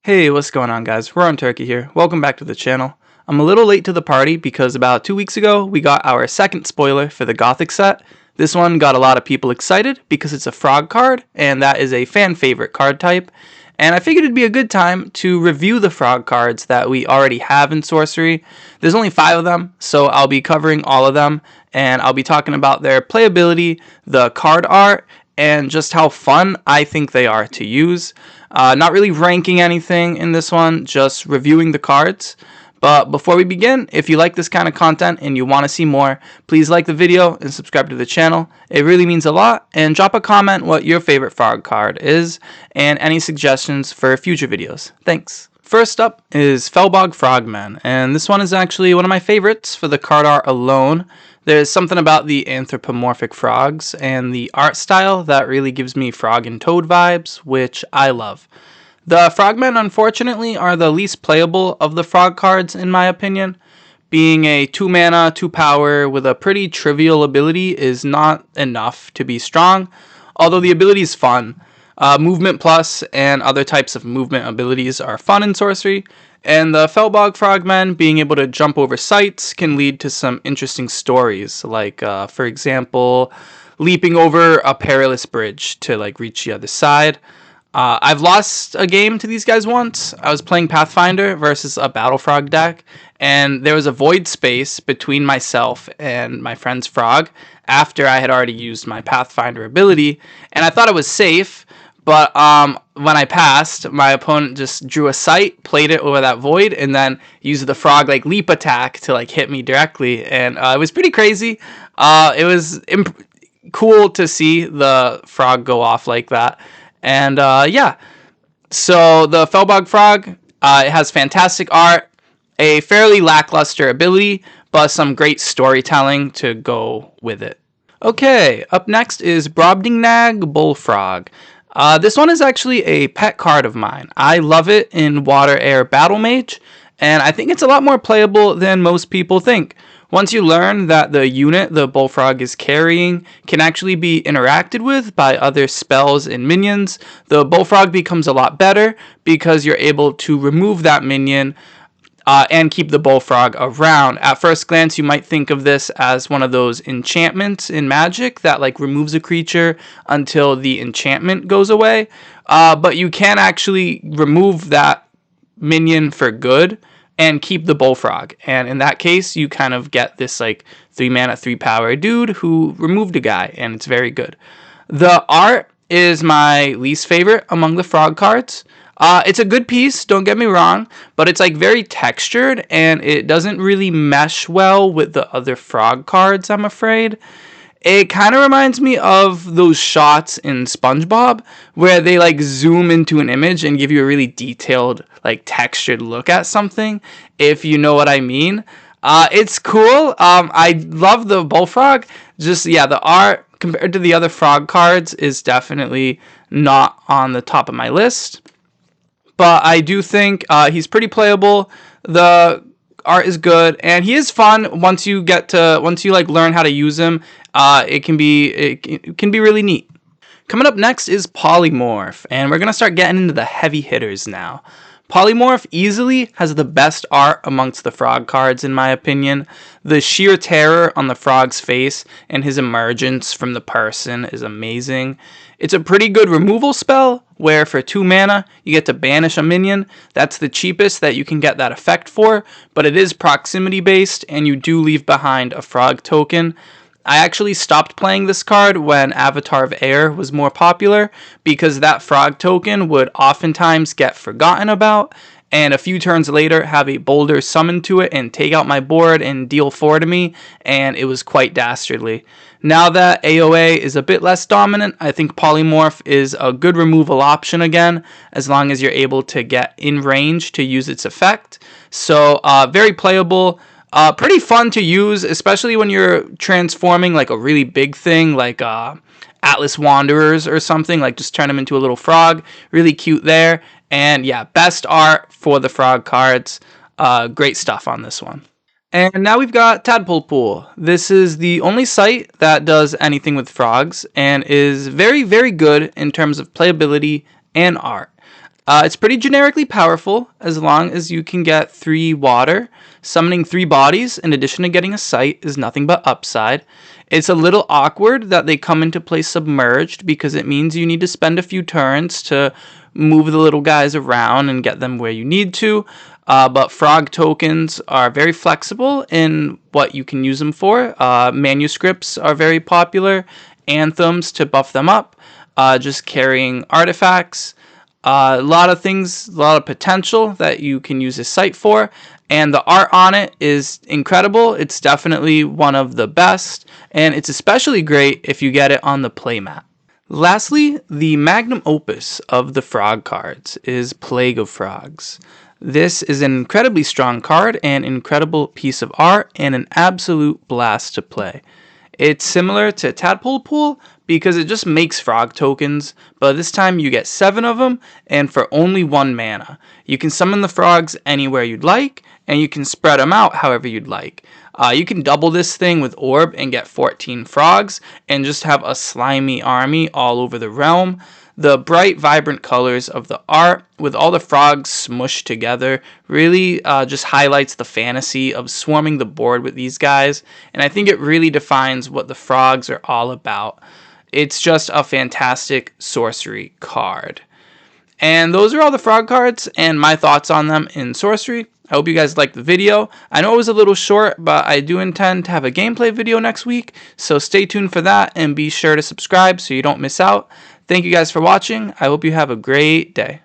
Hey, what's going on, guys? We're on Turkey here. Welcome back to the channel. I'm a little late to the party because about 2 weeks ago we got our second spoiler for the Gothic set. This one got a lot of people excited because it's a frog card, and that is a fan favorite card type. And I figured it'd be a good time to review the frog cards that we already have in Sorcery. There's only 5 of them, so I'll be covering all of them, and I'll be talking about their playability, the card art, and just how fun I think they are to use. Not really ranking anything in this one, just reviewing the cards. But before we begin, if you like this kind of content and you want to see more, please like the video and subscribe to the channel. It really means a lot. And drop a comment what your favorite frog card is and any suggestions for future videos. Thanks. First up is Felbog Frogman, and this one is actually one of my favorites for the card art alone. There's something about the anthropomorphic frogs and the art style that really gives me frog and toad vibes, which I love. The frogmen, unfortunately, are the least playable of the frog cards in my opinion. Being a 2 mana, 2 power with a pretty trivial ability is not enough to be strong, although the ability is fun. Movement plus and other types of movement abilities are fun in Sorcery, and the Felbog Frogmen being able to jump over sights can lead to some interesting stories, like, for example, leaping over a perilous bridge to reach the other side. I've lost a game to these guys once. I was playing Pathfinder versus a Battle Frog deck, and there was a void space between myself and my friend's frog after I had already used my Pathfinder ability, and I thought it was safe. But when I passed, my opponent just drew a sight, played it over that void, and then used the frog leap attack to hit me directly, and it was pretty crazy. It was cool to see the frog go off like that, and yeah. So the Felbog Frog, it has fantastic art, a fairly lackluster ability, but some great storytelling to go with it. Okay, up next is Brobdingnag Bullfrog. This one is actually a pet card of mine. I love it in Water Air Battle Mage, and I think it's a lot more playable than most people think. Once you learn that the unit the Bullfrog is carrying can actually be interacted with by other spells and minions, the Bullfrog becomes a lot better because you're able to remove that minion and keep the Bullfrog around. At first glance, you might think of this as one of those enchantments in Magic that removes a creature until the enchantment goes away. But you can actually remove that minion for good and keep the Bullfrog. And in that case, you kind of get this 3 mana, 3 power dude who removed a guy, and it's very good. The art is my least favorite among the frog cards. It's a good piece, don't get me wrong, but it's very textured, and it doesn't really mesh well with the other frog cards, I'm afraid. It kind of reminds me of those shots in SpongeBob where they zoom into an image and give you a really detailed textured look at something, if you know what I mean. It's cool. I love the Bullfrog. Just, yeah, the art compared to the other frog cards is definitely not on the top of my list. But I do think he's pretty playable. The art is good, and he is fun once you learn how to use him. It can be really neat. Coming up next is Polymorph, and we're gonna start getting into the heavy hitters now. Polymorph easily has the best art amongst the frog cards in my opinion. The sheer terror on the frog's face and his emergence from the person is amazing. It's a pretty good removal spell where for 2 mana you get to banish a minion. That's the cheapest that you can get that effect for, but it is proximity based and you do leave behind a frog token. I actually stopped playing this card when Avatar of Air was more popular because that frog token would oftentimes get forgotten about, and a few turns later have a boulder summon to it and take out my board and deal 4 to me, and it was quite dastardly. Now that AoA is a bit less dominant, I think Polymorph is a good removal option again, as long as you're able to get in range to use its effect. So very playable. Pretty fun to use, especially when you're transforming a really big thing like Atlas Wanderers or something, just turn them into a little frog. Really cute there. And yeah, best art for the frog cards. Great stuff on this one. And now we've got Tadpole. This is the only site that does anything with frogs and is very, very good in terms of playability and art. It's pretty generically powerful as long as you can get 3 water. Summoning 3 bodies in addition to getting a sight is nothing but upside. It's a little awkward that they come into play submerged because it means you need to spend a few turns to move the little guys around and get them where you need to. But frog tokens are very flexible in what you can use them for. Manuscripts are very popular. Anthems to buff them up. Just carrying artifacts. A lot of things, a lot of potential that you can use this site for. And the art on it is incredible. It's definitely one of the best. And it's especially great if you get it on the playmat. Lastly, the magnum opus of the frog cards is Plague of Frogs. This is an incredibly strong card, an incredible piece of art, and an absolute blast to play. It's similar to Tadpole Pool because it just makes frog tokens, but this time you get 7 of them and for only 1 mana. You can summon the frogs anywhere you'd like, and you can spread them out however you'd like. You can double this thing with Orb and get 14 frogs and just have a slimy army all over the realm. The bright, vibrant colors of the art with all the frogs smushed together really just highlights the fantasy of swarming the board with these guys. And I think it really defines what the frogs are all about. It's just a fantastic sorcery card. And those are all the frog cards and my thoughts on them in Sorcery. I hope you guys liked the video. I know it was a little short, but I do intend to have a gameplay video next week. So stay tuned for that and be sure to subscribe so you don't miss out. Thank you guys for watching. I hope you have a great day.